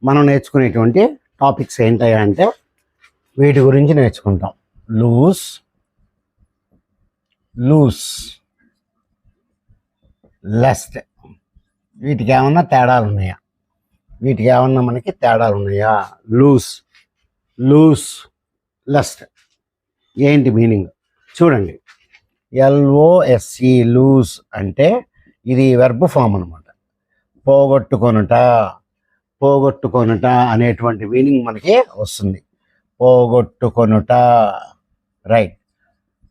మనం నేర్చుకునేటువంటి టాపిక్స్ ఏంటంటే వీటి గురించి నేర్చుకుంటాం. Lose, loose, lest. వీటికి ఏమన్నా తేడాలు ఉన్నాయా? వీటికి ఏమన్నా మనకి తేడాలు ఉన్నాయా? లూస్, లూస్, లెస్ట్ ఏంటి మీనింగ్ చూడండి. LOSE లూజ్ అంటే ఇది వెర్బ్ ఫామ్ అనమాట. పోగొట్టుకొనుట, పోగొట్టుకొనుట అనేటువంటి మీనింగ్ మనకి వస్తుంది. పోగొట్టుకొనుట, రైట్.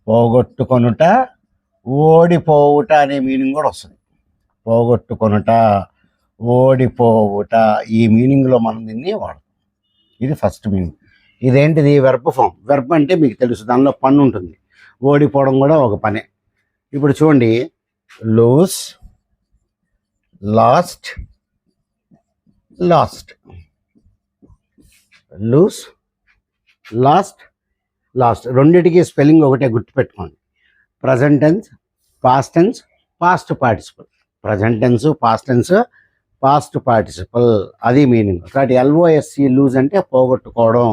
పోగొట్టుకొనుట, ఓడిపోవుట అనే మీనింగ్ కూడా వస్తుంది. పోగొట్టుకొనుట, ఓడిపోవుట, ఈ మీనింగ్లో మనం దీన్ని వాడతాం. ఇది ఫస్ట్ మీనింగ్. ఇదేంటిది? Verb form. వెర్బ్ అంటే మీకు తెలుసు, దానిలో పని ఉంటుంది. ఓడిపోవడం కూడా ఒక పనే. ఇప్పుడు చూడండి, lose, lost, lost, lose, lost, lost. రెండిటికి స్పెల్లింగ్ ఒకటే, గుర్తుపెట్టుకోండి. Present tense, past tense, past participle. Present tense, past tense, past participle, అది మీనింగ్. కాబట్టి LOSE లూజ్ అంటే పోగొట్టుకోవడం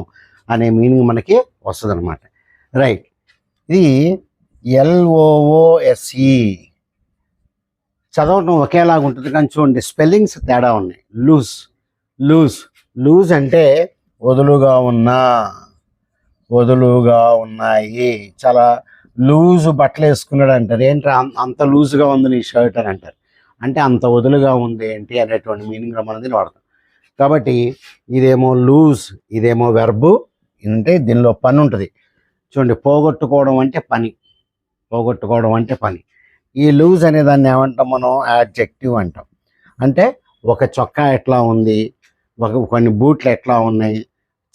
అనే మీనింగ్ మనకి వస్తుంది అనమాట. రైట్. ఇది LOOSE చదవటం ఒకేలాగా ఉంటుంది, కానీ చూడండి స్పెల్లింగ్స్ తేడా ఉన్నాయి. లూజ్, లూజ్, లూజ్ అంటే వదులుగా ఉన్నా, వదులుగా ఉన్నాయి. చాలా లూజ్ బట్టలు వేసుకున్నాడు అంటారు. ఏంటి అంత లూజ్గా ఉంది నీ షర్ట్ అని అంటారు. అంటే అంత వదులుగా ఉంది ఏంటి అనేటువంటి మీనింగ్లో మనం దీన్ని వాడతాం. కాబట్టి ఇదేమో లూజ్, ఇదేమో వెర్బు. అంటే దీనిలో పని ఉంటుంది. చూడండి, పోగొట్టుకోవడం అంటే పని, పోగొట్టుకోవడం అంటే పని. ఈ లూజ్ అనే దాన్ని ఏమంటాం మనం? యాడ్జెక్టివ్ అంటాం. అంటే ఒక చొక్కా ఎట్లా ఉంది, కొన్ని బూట్లు ఎట్లా ఉన్నాయి,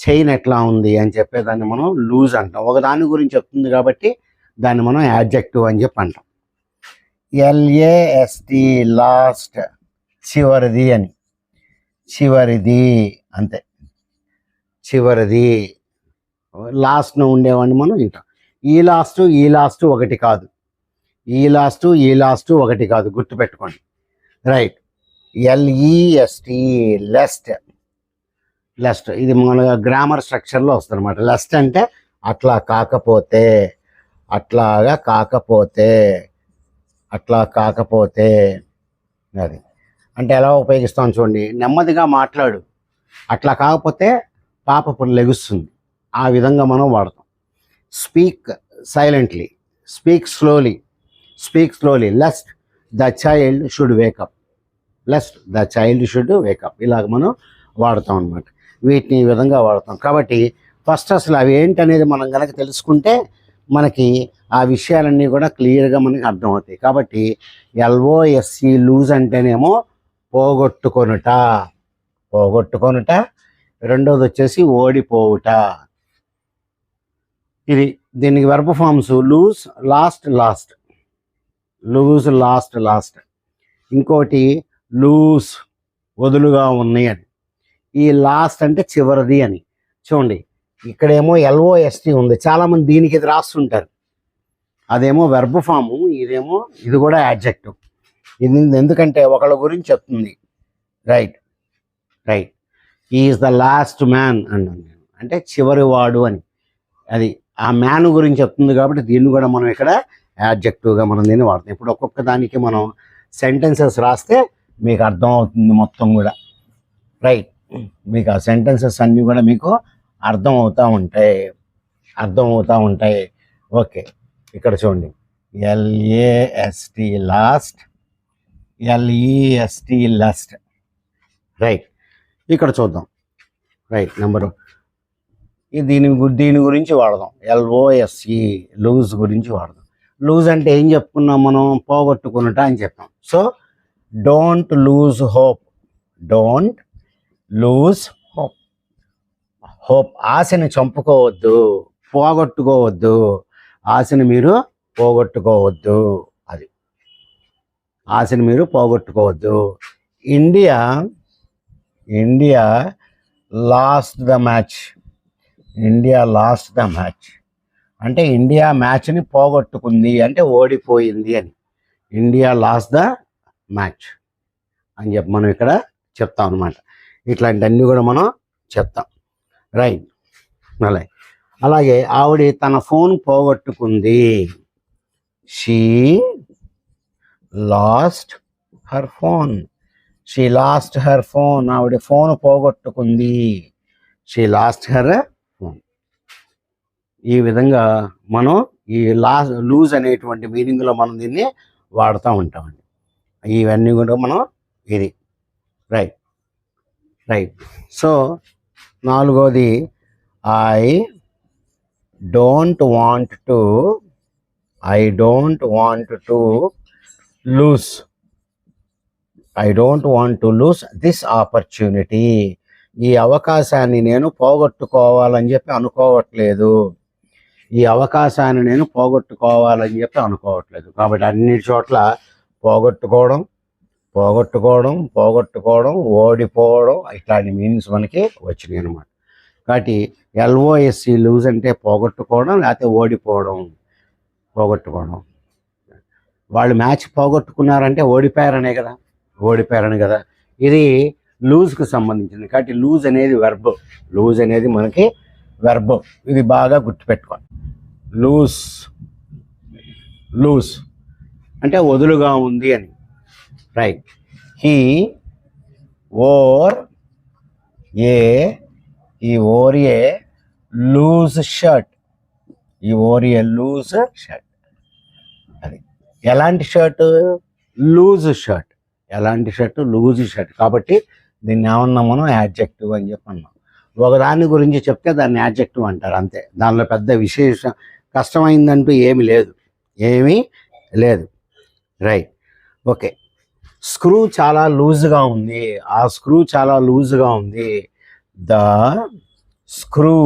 చైన్ ఎట్లా ఉంది అని చెప్పేదాన్ని మనం లూజ్ అంటాం. ఒక దాని గురించి చెప్తుంది కాబట్టి దాన్ని మనం యాడ్జెక్టివ్ అని చెప్పి అంటాం. LAST లాస్ట్, చివరిది అని. చివరిది అంతే, చివరిది. లాస్ట్ను ఉండేవాడిని మనం వింటాం. ఈ లాస్ట్ ఒకటి కాదు, ఈ లాస్ట్ ఒకటి కాదు, గుర్తుపెట్టుకోండి. రైట్. LEST లెస్ట్, లెస్ట్. ఇది మన గ్రామర్ స్ట్రక్చర్లో వస్తుంది అనమాట. లెస్ట్ అంటే అట్లా కాకపోతే, అట్లాగా కాకపోతే, అట్లా కాకపోతే. అది అంటే ఎలా ఉపయోగిస్తాం చూడండి. నెమ్మదిగా మాట్లాడు, అట్లా కాకపోతే పాప లెగుస్తుంది, ఆ విధంగా మనం వాడతాం. Speak silently, speak slowly, speak slowly. Lest the child should wake up, lest the child should wake up. ఇలాగ మనం వాడతాం అనమాట. వీటిని ఈ విధంగా వాడతాం. కాబట్టి ఫస్ట్ అసలు అవి ఏంటనేది మనం కనుక తెలుసుకుంటే మనకి ఆ విషయాలన్నీ కూడా క్లియర్గా మనకి అర్థమవుతాయి. కాబట్టి LOSE లూజ్ అంటేనేమో పోగొట్టుకొనుట, పోగొట్టుకొనుట. రెండోది వచ్చేసి ఓడిపోవుట. ఇది దీనికి verb forms lose, lost, lost, lose, lost, lost. ఇంకోటి లూజ్, వదులుగా ఉన్నాయి అని. ఈ లాస్ట్ అంటే చివరిది అని. చూడండి, ఇక్కడేమో LOST ఉంది. చాలామంది దీనికి ఇది రాస్తుంటారు. అదేమో వెర్బ్ ఫాము, ఇదేమో ఇది కూడా యాడ్జెక్టివ్. ఇది ఎందుకంటే ఒకళ్ళ గురించి చెప్తుంది. Right, right. Is the last man అన్నాను నేను, అంటే చివరి వాడు అని. అది ఆ మ్యాన్ గురించి చెప్తుంది కాబట్టి దీన్ని కూడా మనం ఇక్కడ యాడ్జెక్టివ్గా మనం దీన్ని వాడతాం. ఇప్పుడు ఒక్కొక్క దానికి మనం సెంటెన్సెస్ రాస్తే మీకు అర్థం అవుతుంది మొత్తం కూడా. రైట్. మీకు ఆ సెంటెన్సెస్ అన్నీ కూడా మీకు అర్థం అవుతూ ఉంటాయి, అర్థం అవుతూ ఉంటాయి. ఓకే, ఇక్కడ చూడండి. LAST last, LEST లెస్ట్. రైట్. ఇక్కడ చూద్దాం. రైట్. నెంబరు దీని గురించి వాడదాం. LOSE లూజ్ గురించి వాడదాం. లూజ్ అంటే ఏం చెప్పుకున్నాం మనం? పోగొట్టుకున్నట అని చెప్పాం. So don't lose hope, don't lose hope. Hope, ఆశని చంపుకోవద్దు, పోగొట్టుకోవద్దు. ఆశని మీరు పోగొట్టుకోవద్దు. అది ఆశని మీరు పోగొట్టుకోవద్దు. India lost the match, India lost the match అంటే ఇండియా మ్యాచ్ని పోగొట్టుకుంది అంటే ఓడిపోయింది అని. ఇండియా లాస్ట్ ద మ్యాచ్ అని చెప్పి మనం ఇక్కడ చెప్తాం అనమాట. ఇట్లాంటివన్నీ కూడా మనం చెప్తాం. రైట్. అలాగే ఆవిడ తన ఫోన్ పోగొట్టుకుంది. She lost her phone. She lost her phone. ఆవిడ ఫోన్ పోగొట్టుకుంది. She lost her phone. ఈ విధంగా మనం ఈ లూజ్ అనేటువంటి మీనింగ్లో మనం దీన్ని వాడుతూ ఉంటామండి. ఇవన్నీ కూడా మనం ఇది రైట్. సో నాలుగోది, I don't want to lose. I don't want to lose this opportunity. ఈ అవకాశాన్ని నేను పోగొట్టుకోవాలని చెప్పి అనుకోవట్లేదు. ఈ అవకాశాన్ని నేను పోగొట్టుకోవాలని చెప్పి అనుకోవట్లేదు. కాబట్టి అన్ని చోట్ల పోగొట్టుకోవడం, ఓడిపోవడం ఇట్లాంటి మీనింగ్స్ మనకి వచ్చినాయి అనమాట. కాబట్టి LOSE లూజ్ అంటే పోగొట్టుకోవడం, లేకపోతే ఓడిపోవడం. వాళ్ళు మ్యాచ్ పోగొట్టుకున్నారంటే ఓడిపోయారని కదా. ఇది లూజ్కి సంబంధించింది. కాబట్టి లూజ్ అనేది వెర్బ్. లూజ్ అనేది మనకి వెర్బ్. ఇది బాగా గుర్తుపెట్టుకోండి. లూజ్ అంటే వదులుగా ఉంది అని. Right. He wore a loose shirt. అది ఎలాంటి shirt? Loose shirt. Loose shirt. కాబట్టి దీన్ని ఏమన్నా మనం యాడ్జెక్టివ్ అని చెప్పి అన్నాం. ఒకదాని గురించి చెప్తే దాన్ని యాడ్జెక్టివ్ అంటారు, అంతే. దానిలో పెద్ద విశేష కష్టమైందంటూ ఏమీ లేదు. రైట్. ఓకే. స్క్రూ చాలా లూజ్గా ఉంది. ఆ స్క్రూ చాలా లూజ్గా ఉంది. The screw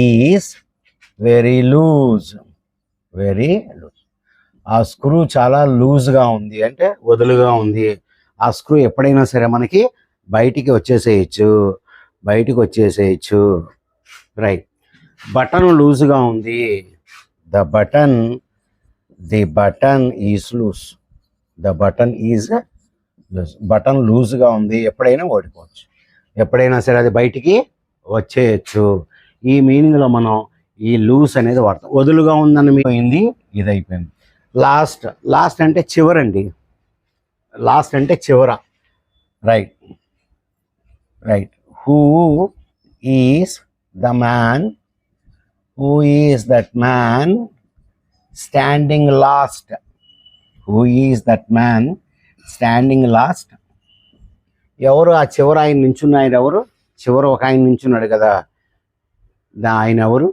is very loose. ఆ స్క్రూ చాలా లూజ్గా ఉంది అంటే వదులుగా ఉంది. ఆ స్క్రూ ఎప్పుడైనా సరే మనకి బయటికి వచ్చేసేయచ్చు. రైట్. బటన్ లూజ్గా ఉంది. The button is loose. Button లూజ్గా ఉంది. ఎప్పుడైనా ఓడిపోవచ్చు, ఎప్పుడైనా సరే అది బయటికి వచ్చేయచ్చు. ఈ మీనింగ్లో మనం ఈ లూజ్ అనేది వాడతాం. వదులుగా ఉందని పోయింది, ఇది అయిపోయింది. లాస్ట్ అంటే చివరండి. చివర. Right. Who is that man standing last. ఎవరు ఆ చివర ఆయన నించున్న ఆయన ఎవరు? చివర ఒక ఆయన నించున్నాడు కదా, ఆయన ఎవరు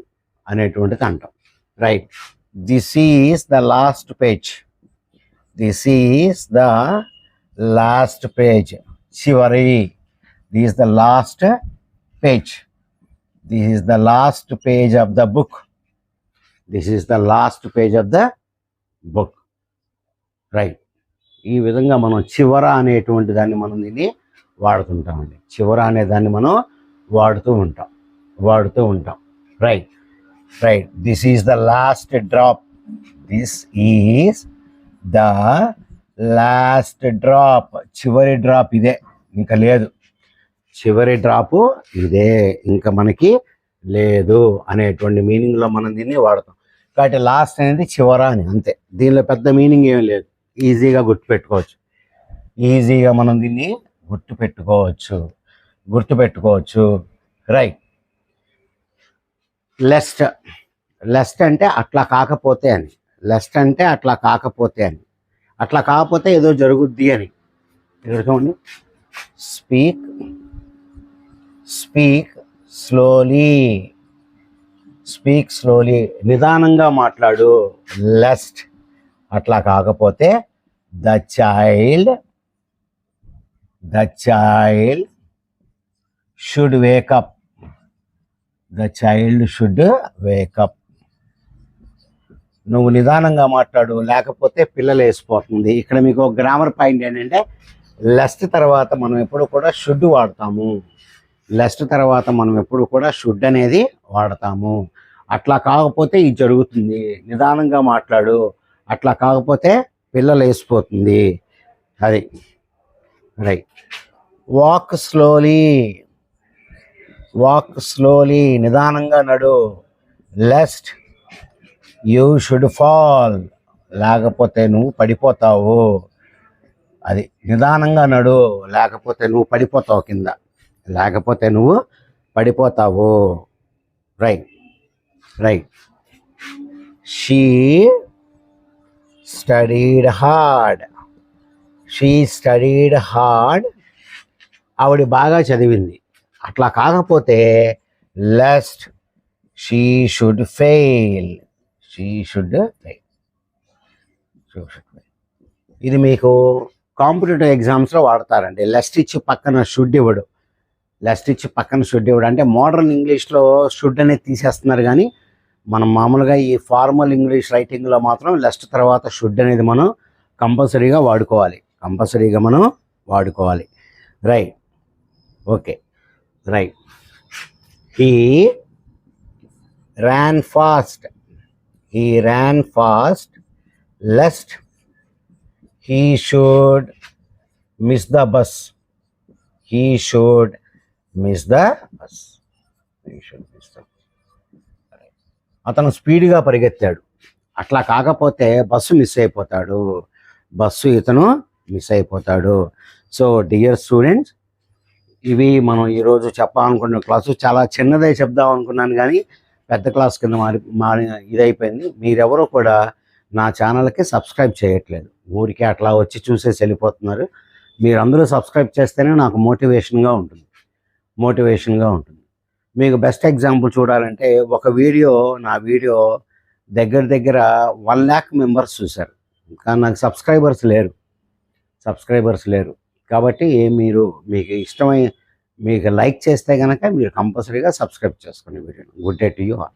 అనేటువంటిది అంటాం. Right. This is the last page. చివరి. This is the last page of the book. Right. ఈ విధంగా మనం చివర అనేటువంటి దాన్ని మనం దీన్ని వాడుతుంటామండి. చివర అనే దాన్ని మనం వాడుతూ ఉంటాం. Right. This is the last drop. చివరి డ్రాప్ ఇదే, ఇంకా లేదు. చివరి డ్రాపు ఇదే, ఇంకా మనకి లేదు అనేటువంటి మీనింగ్లో మనం దీన్ని వాడతాం. కాబట్టి లాస్ట్ అనేది చివర అని, అంతే. దీనిలో పెద్ద మీనింగ్ ఏం లేదు. ఈజీగా మనం దీన్ని గుర్తుపెట్టుకోవచ్చు. రైట్. లెస్ట్ అంటే అట్లా కాకపోతే అని. అట్లా కాకపోతే ఏదో జరుగుద్ది అని. ఇక్కడ చూడండి. Speak slowly. నిదానంగా మాట్లాడు. లెస్ట్. అట్లా కాకపోతే ద చైల్డ్ షుడ్ వేకప్. నువ్వు నిదానంగా మాట్లాడు, లేకపోతే పిల్లలు వేసిపోతుంది. ఇక్కడ మీకు గ్రామర్ పాయింట్ ఏంటంటే, లెస్ట్ తర్వాత మనం ఎప్పుడు కూడా షుడ్ వాడతాము. షుడ్ అనేది వాడతాము. అట్లా కాకపోతే ఇది జరుగుతుంది. నిదానంగా మాట్లాడు, అట్లా కాకపోతే పిల్లలు వేసిపోతుంది. అది రైట్. వాక్ స్లోలీ, నిదానంగా నడు. లెస్ట్ యూ షుడ్ ఫాల్, లేకపోతే నువ్వు పడిపోతావు. అది నిదానంగా నడు, లేకపోతే నువ్వు పడిపోతావు కింద, లేకపోతే నువ్వు పడిపోతావు. రైట్. She studied hard. ఆవిడ బాగా చదివింది. అట్లా కాకపోతే లెస్ట్ షీ షుడ్ ఫెయిల్. ఇది మీకు కాంపిటేటివ్ ఎగ్జామ్స్లో వాడతారండి. లెస్ట్ ఇచ్చి పక్కన షుడ్ ఇవ్వడు. అంటే మోడర్న్ ఇంగ్లీష్లో షుడ్ అనేది తీసేస్తున్నారు, కానీ మనం మామూలుగా ఈ ఫార్మల్ ఇంగ్లీష్ రైటింగ్లో మాత్రం లెస్ట్ తర్వాత షుడ్ అనేది మనం కంపల్సరీగా వాడుకోవాలి. Right. Okay. Right. He ran fast. Lest he should miss the bus. అతను స్పీడ్గా పరిగెత్తాడు. అట్లా కాకపోతే బస్సు మిస్ అయిపోతాడు. సో డియర్ స్టూడెంట్స్, ఇవి మనం ఈరోజు చెప్పాలనుకున్న క్లాసు. చాలా చిన్నదే చెప్దాం అనుకున్నాను, కానీ పెద్ద క్లాస్ కింద మారి ఇదైపోయింది. మీరెవరూ కూడా నా ఛానల్కి సబ్స్క్రైబ్ చేయట్లేదు, ఊరికే అట్లా వచ్చి చూసేసి వెళ్ళిపోతున్నారు. మీరందరూ సబ్స్క్రైబ్ చేస్తేనే నాకు మోటివేషన్గా ఉంటుంది. మీకు బెస్ట్ ఎగ్జాంపుల్ చూడాలంటే నా వీడియో దగ్గర 1 lakh మెంబర్స్ చూశారు, కానీ నాకు సబ్స్క్రైబర్స్ లేరు. కాబట్టి మీకు లైక్ చేస్తే కనుక మీరు కంపల్సరీగా సబ్స్క్రైబ్ చేసుకోండి వీడియోని. Good day to you all.